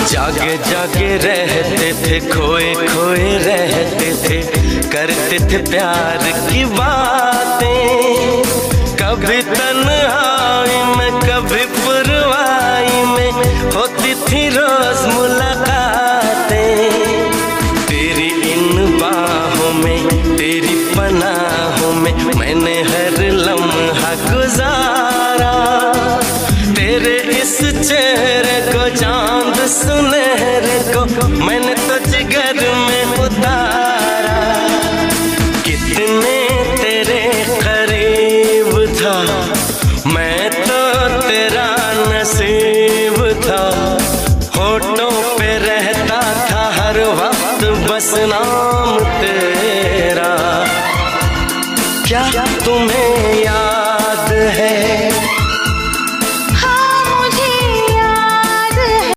जागे जागे रहते थे, खोए खोए रहते थे, करते थे प्यार की बातें। कभी तन्हाई में कभी पुरवाई में होती थी रोज मुलाकातें। तेरी इन बाहों में, तेरी पनाहों में मैंने हर लम्हा गुजारा। तेरे इस चेहरे को, चांद सुनहरे को मैंने तो जिगर में उतारा। कितने तेरे करीब था मैं, तो तेरा नसीब था। होठों पे रहता था हर वक्त बस नाम तेरा।